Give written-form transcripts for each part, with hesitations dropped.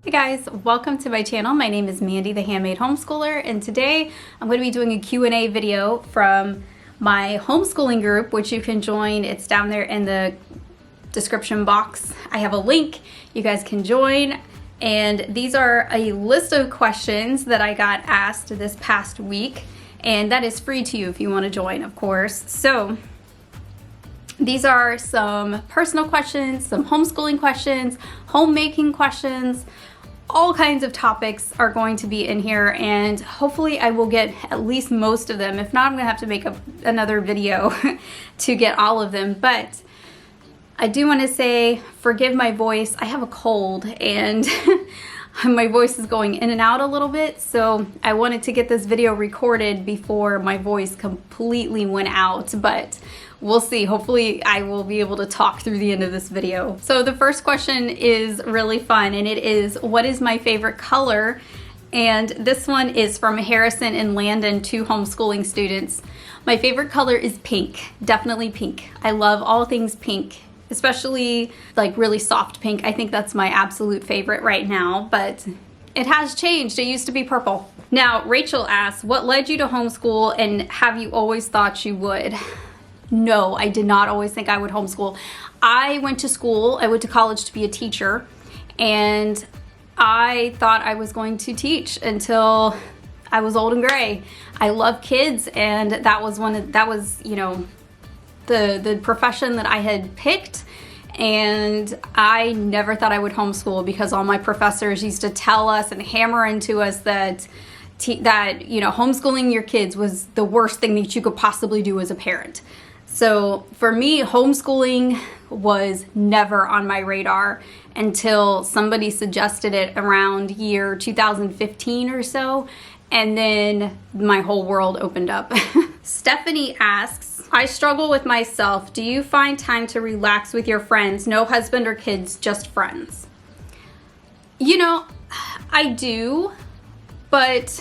Hey guys, welcome to my channel. My name is Mandy, the Handmade Homeschooler, and today I'm going to be doing a Q&A video from my homeschooling group, which you can join. It's down there in the description box. I have a link you guys can join, and these are a list of questions that I got asked this past week, and that is free to you if you want to join, of course. So these are some personal questions, some homeschooling questions, homemaking questions. All kinds of topics are going to be in here, and hopefully I will get at least most of them. If not, I'm gonna have to make another video to get all of them. But I do want to say, forgive my voice. I have a cold and my voice is going in and out a little bit, so I wanted to get this video recorded before my voice completely went out, but we'll see. Hopefully I will be able to talk through the end of this video. So the first question is really fun, and it is, what is my favorite color? And this one is from Harrison and Landon, two homeschooling students. My favorite color is pink, definitely pink. I love all things pink, especially like really soft pink. I think that's my absolute favorite right now, but it has changed. It used to be purple. Now, Rachel asks, what led you to homeschool, and have you always thought you would? No, I did not always think I would homeschool. I went to college to be a teacher, and I thought I was going to teach until I was old and gray. I love kids, and that was the profession that I had picked, and I never thought I would homeschool because all my professors used to tell us and hammer into us that homeschooling your kids was the worst thing that you could possibly do as a parent. So for me, homeschooling was never on my radar until somebody suggested it around year 2015 or so, and then my whole world opened up. Stephanie asks, I struggle with myself. Do you find time to relax with your friends? No husband or kids, just friends. You know, I do, but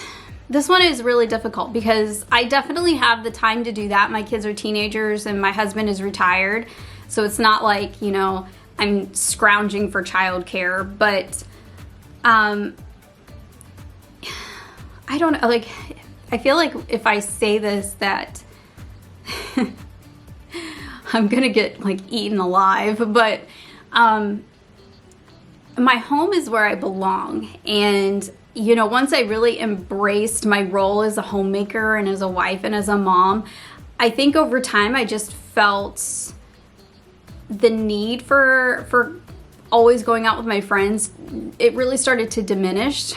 this one is really difficult because I definitely have the time to do that. My kids are teenagers and my husband is retired, so it's not like, I'm scrounging for childcare, but I don't know, like, I feel like if I say this that I'm gonna get like eaten alive, but my home is where I belong, and once I really embraced my role as a homemaker and as a wife and as a mom, I think over time I just felt the need for always going out with my friends. It really started to diminish,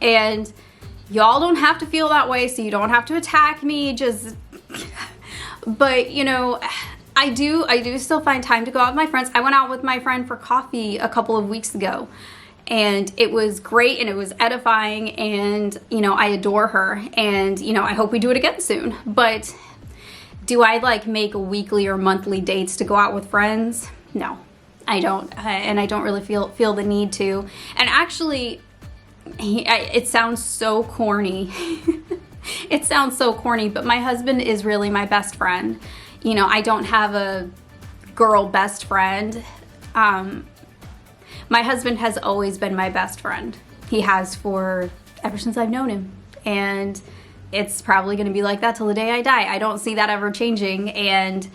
and y'all don't have to feel that way, so you don't have to attack me, but I do still find time to go out with my friends. I went out with my friend for coffee a couple of weeks ago, and it was great, and it was edifying, and I adore her, and I hope we do it again soon. But do I like make weekly or monthly dates to go out with friends? No, I don't, and I don't really feel the need to. And actually, it sounds so corny. It sounds so corny, but my husband is really my best friend. I don't have a girl best friend. My husband has always been my best friend. He has ever since I've known him. And it's probably gonna be like that till the day I die. I don't see that ever changing, and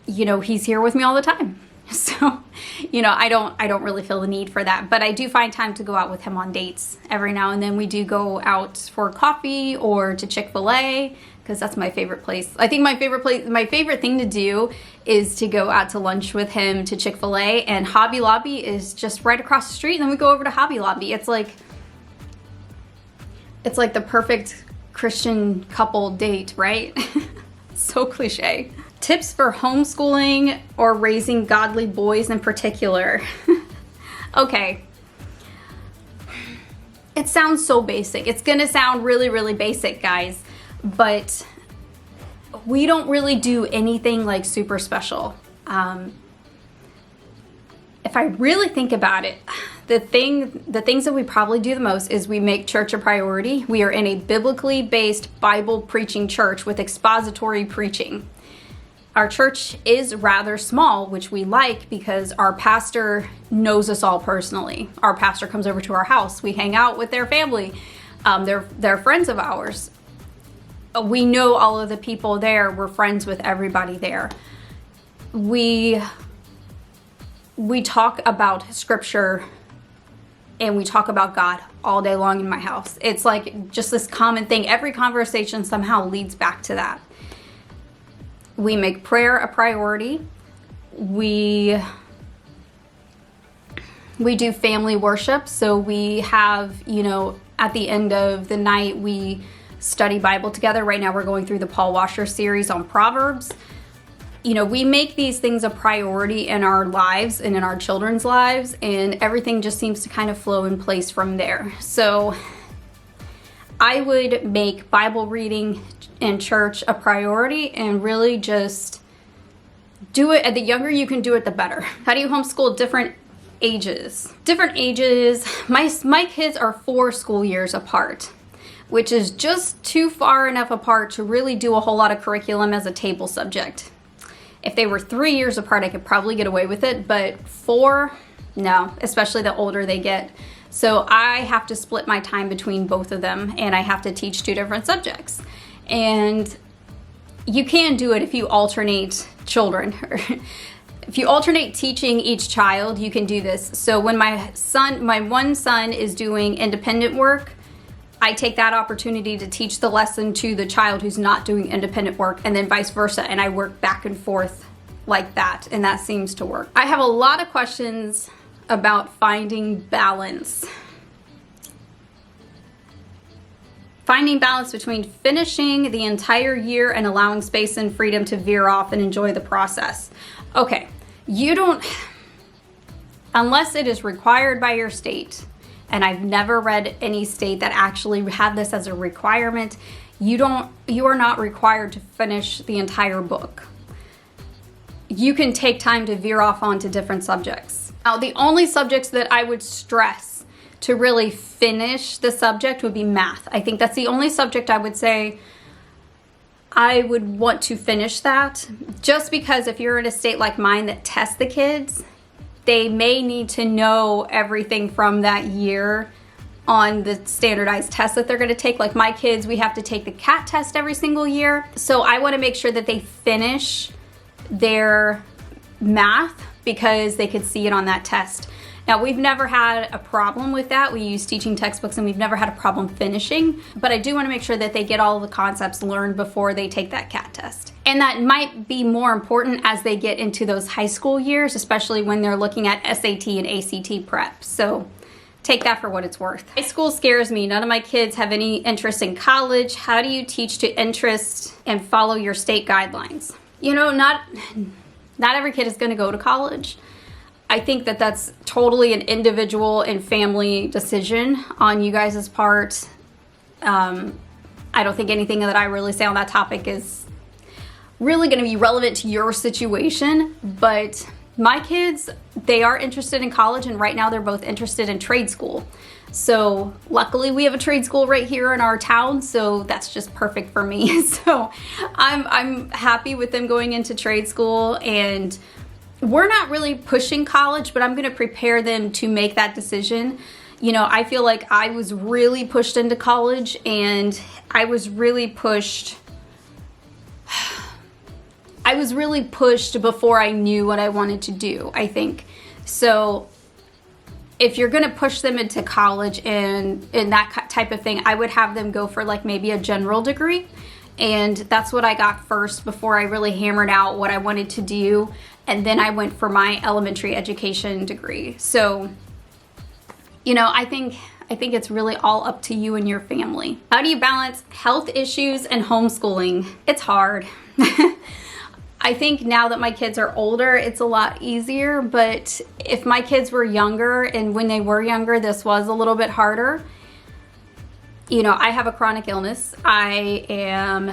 he's here with me all the time. So, I don't really feel the need for that, but I do find time to go out with him on dates. Every now and then we do go out for coffee or to Chick-fil-A, because that's my favorite place. I think my favorite thing to do is to go out to lunch with him to Chick-fil-A, and Hobby Lobby is just right across the street, and then we go over to Hobby Lobby. It's like the perfect Christian couple date, right? So cliche. Tips for homeschooling or raising godly boys in particular. Okay. It sounds so basic. It's gonna sound really, really basic, guys, but we don't really do anything like super special. If I really think about it, the things that we probably do the most is we make church a priority. We are in a biblically based Bible preaching church with expository preaching. Our church is rather small, which we like because our pastor knows us all personally. Our pastor comes over to our house. We hang out with their family. They're friends of ours. We know all of the people there. We're friends with everybody there. We talk about scripture and we talk about God all day long in my house. It's like just this common thing. Every conversation somehow leads back to that. We make prayer a priority. We do family worship. So we have, at the end of the night, we study Bible together. Right now we're going through the Paul Washer series on Proverbs. We make these things a priority in our lives and in our children's lives, and everything just seems to kind of flow in place from there. So I would make Bible reading in church a priority and really just do it. The younger you can do it, the better. How do you homeschool different ages? Different ages. My kids are 4 school years apart, which is just too far enough apart to really do a whole lot of curriculum as a table subject. If they were 3 years apart, I could probably get away with it, but 4, no, especially the older they get. So I have to split my time between both of them, and I have to teach 2 different subjects. And you can do it if you alternate children. If you alternate teaching each child, you can do this. So when my one son is doing independent work, I take that opportunity to teach the lesson to the child who's not doing independent work, and then vice versa, and I work back and forth like that, and that seems to work. I have a lot of questions about finding balance. Finding balance between finishing the entire year and allowing space and freedom to veer off and enjoy the process. Okay, unless it is required by your state, and I've never read any state that actually had this as a requirement, you are not required to finish the entire book. You can take time to veer off onto different subjects. Now, the only subjects that I would stress to really finish the subject would be math. I think that's the only subject I would say I would want to finish that, just because if you're in a state like mine that tests the kids, they may need to know everything from that year on the standardized tests that they're going to take. Like my kids, we have to take the CAT test every single year. So I want to make sure that they finish their math because they could see it on that test. Now, we've never had a problem with that. We use teaching textbooks and we've never had a problem finishing, but I do want to make sure that they get all the concepts learned before they take that CAT test. And that might be more important as they get into those high school years, especially when they're looking at SAT and ACT prep. So take that for what it's worth. High school scares me. None of my kids have any interest in college. How do you teach to interest and follow your state guidelines? Not every kid is going to go to college. I think that that's totally an individual and family decision on you guys' part. I don't think anything that I really say on that topic is really going to be relevant to your situation, but my kids, they are interested in college, and right now they're both interested in trade school. So luckily we have a trade school right here in our town, so that's just perfect for me. So I'm happy with them going into trade school, and we're not really pushing college, but I'm going to prepare them to make that decision. I feel like I was really pushed into college, and I was really pushed before I knew what I wanted to do, I think. So if you're going to push them into college and that type of thing, I would have them go for like maybe a general degree. And that's what I got first before I really hammered out what I wanted to do. And then I went for my elementary education degree. So, I think it's really all up to you and your family. How do you balance health issues and homeschooling? It's hard. I think now that my kids are older, it's a lot easier. But if my kids were younger, and when they were younger, this was a little bit harder. I have a chronic illness. I'm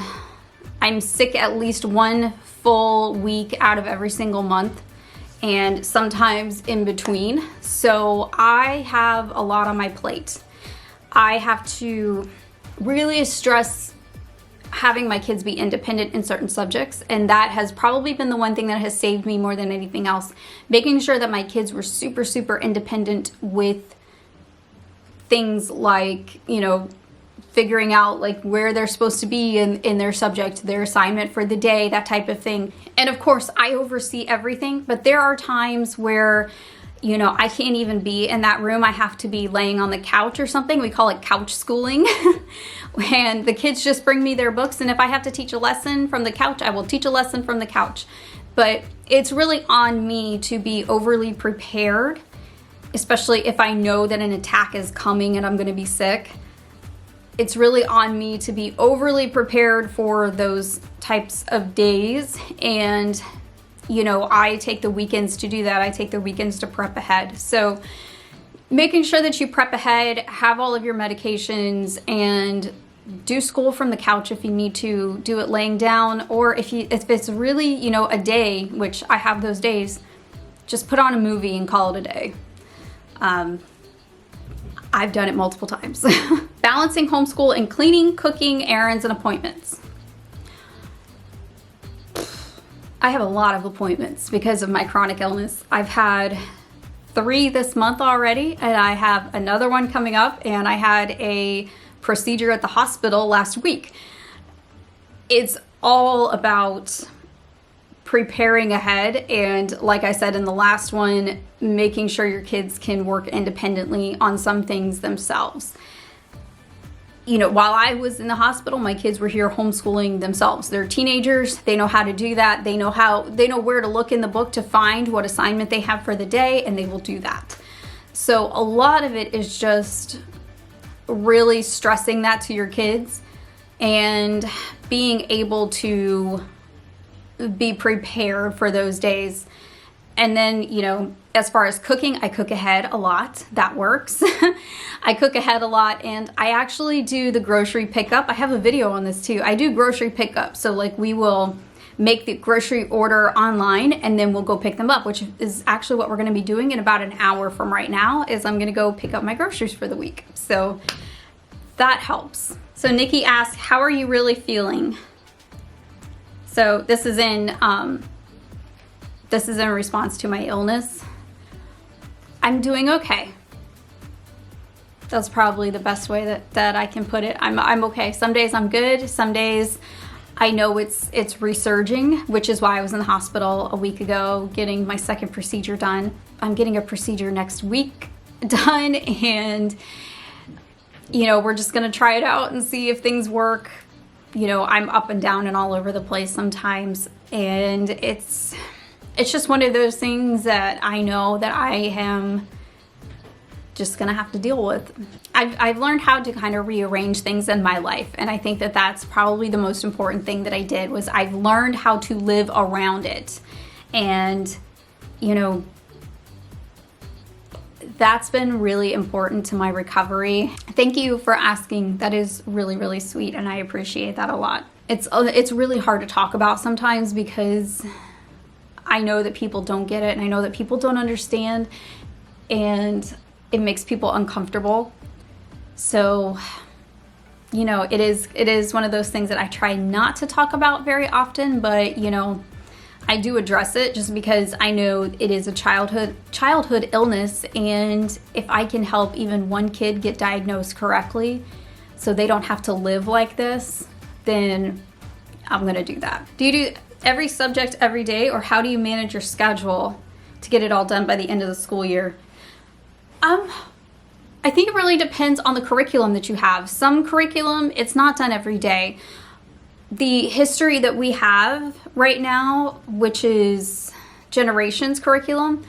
sick at least one full week out of every single month, and sometimes in between. So I have a lot on my plate. I have to really stress having my kids be independent in certain subjects, and that has probably been the one thing that has saved me more than anything else. Making sure that my kids were super, super independent with things like, you know, figuring out like where they're supposed to be in their subject, their assignment for the day, that type of thing. And of course, I oversee everything, but there are times where, you know, I can't even be in that room. I have to be laying on the couch or something. We call it couch schooling. And the kids just bring me their books, and if I have to teach a lesson from the couch, I will teach a lesson from the couch. But it's really on me to be overly prepared, especially if I know that an attack is coming and I'm going to be sick. It's really on me to be overly prepared for those types of days. And, you know, I take the weekends to do that. I take the weekends to prep ahead. So making sure that you prep ahead, have all of your medications, and do school from the couch if you need to, do it laying down, or if it's really, you know, a day, which I have those days, just put on a movie and call it a day. I've done it multiple times. Balancing homeschool and cleaning, cooking, errands, and appointments. I have a lot of appointments because of my chronic illness. I've had 3 this month already, and I have another one coming up, and I had a procedure at the hospital last week. It's all about preparing ahead, and like I said in the last one, making sure your kids can work independently on some things themselves. You know, while I was in the hospital, my kids were here homeschooling themselves. They're teenagers, they know how to do that. They know where to look in the book to find what assignment they have for the day, and they will do that. So a lot of it is just really stressing that to your kids and being able to be prepared for those days. And then, you know, as far as cooking, I cook ahead a lot. That works. I cook ahead a lot, and I actually do the grocery pickup. I have a video on this too. I do grocery pickup. So like we will make the grocery order online, and then we'll go pick them up, which is actually what we're going to be doing in about an hour from right now, is I'm going to go pick up my groceries for the week. So that helps. So Nikki asked, how are you really feeling? So this is in response to my illness. I'm doing okay. That's probably the best way that I can put it. I'm okay. Some days I'm good. Some days I know it's resurging, which is why I was in the hospital a week ago getting my second procedure done. I'm getting a procedure next week done, and you know, we're just gonna try it out and see if things work. You know, I'm up and down and all over the place sometimes, and it's just one of those things that I know that I am just gonna have to deal with. I've learned how to kind of rearrange things in my life, and I think that that's probably the most important thing that I did, was I've learned how to live around it. And you know, that's been really important to my recovery. Thank you for asking. That is really, really sweet, and I appreciate that a lot. It's really hard to talk about sometimes because I know that people don't get it, and I know that people don't understand, and it makes people uncomfortable. So, you know, it is one of those things that I try not to talk about very often, but you know, I do address it just because I know it is a childhood illness, and if I can help even one kid get diagnosed correctly so they don't have to live like this, then I'm gonna do that. Do you do every subject every day, or how do you manage your schedule to get it all done by the end of the school year? I think it really depends on the curriculum that you have. Some curriculum, it's not done every day. The history that we have right now, which is generations curriculum,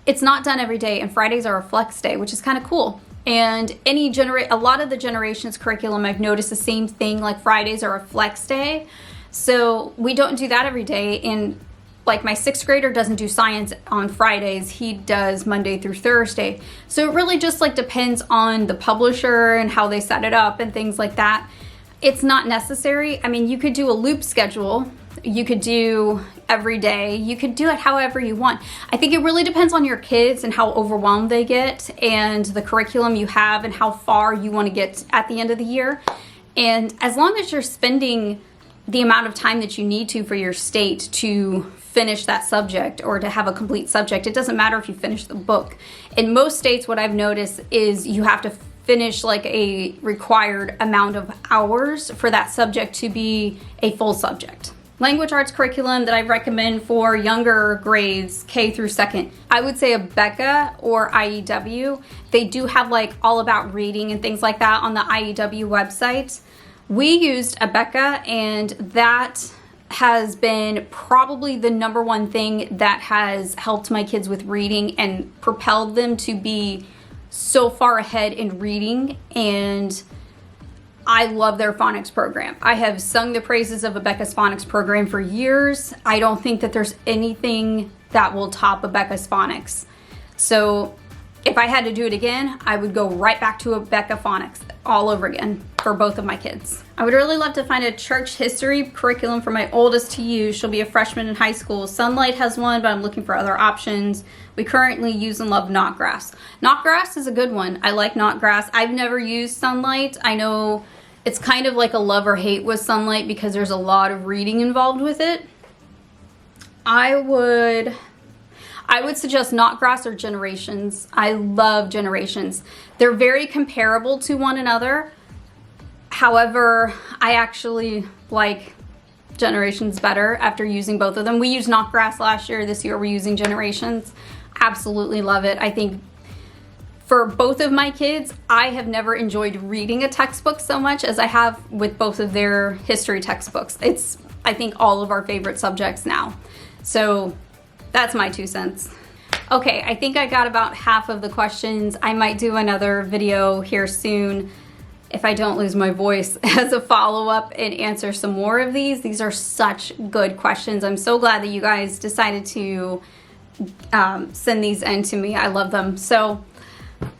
it's not done every day, and Fridays are a flex day, which is kind of cool. And a lot of the generations curriculum, I've noticed the same thing, like Fridays are a flex day. So we don't do that every day. And like my 6th grader doesn't do science on Fridays, he does Monday through Thursday. So it really just like depends on the publisher and how they set it up and things like that. It's not necessary. I mean, you could do a loop schedule, you could do every day, you could do it however you want. I think it really depends on your kids and how overwhelmed they get, and the curriculum you have, and how far you want to get at the end of the year. And as long as you're spending the amount of time that you need to for your state to finish that subject or to have a complete subject. It doesn't matter if you finish the book. In most states, what I've noticed is you have to finish like a required amount of hours for that subject to be a full subject. Language arts curriculum that I recommend for younger grades, K through 2nd, I would say Abeka or IEW. They do have like all about reading and things like that on the IEW website. We used Abeka, and that has been probably the number one thing that has helped my kids with reading and propelled them to be so far ahead in reading. And I love their phonics program. I have sung the praises of Abeka's phonics program for years. I don't think that there's anything that will top Abeka's phonics. So if I had to do it again, I would go right back to Abeka phonics all over again for both of my kids. I would really love to find a church history curriculum for my oldest to use. She'll be a freshman in high school. Sunlight has one, but I'm looking for other options. We currently use and love Knotgrass. Knotgrass is a good one. I like Knotgrass. I've never used Sunlight. I know it's kind of like a love or hate with Sunlight because there's a lot of reading involved with it. I would suggest Knotgrass or Generations. I love Generations. They're very comparable to one another. However, I actually like Generations better after using both of them. We used Knotgrass last year. This year we're using Generations. Absolutely love it. I think for both of my kids, I have never enjoyed reading a textbook so much as I have with both of their history textbooks. It's, I think, all of our favorite subjects now. So that's my 2 cents. Okay, I think I got about half of the questions. I might do another video here soon if I don't lose my voice as a follow-up and answer some more of these. These are such good questions. I'm so glad that you guys decided to send these in to me. I love them. So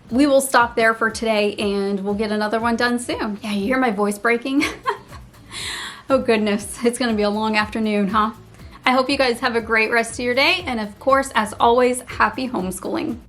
we will stop there for today and we'll get another one done soon. Yeah, you hear my voice breaking? Oh goodness, it's gonna be a long afternoon, huh? I hope you guys have a great rest of your day, and of course, as always, happy homeschooling.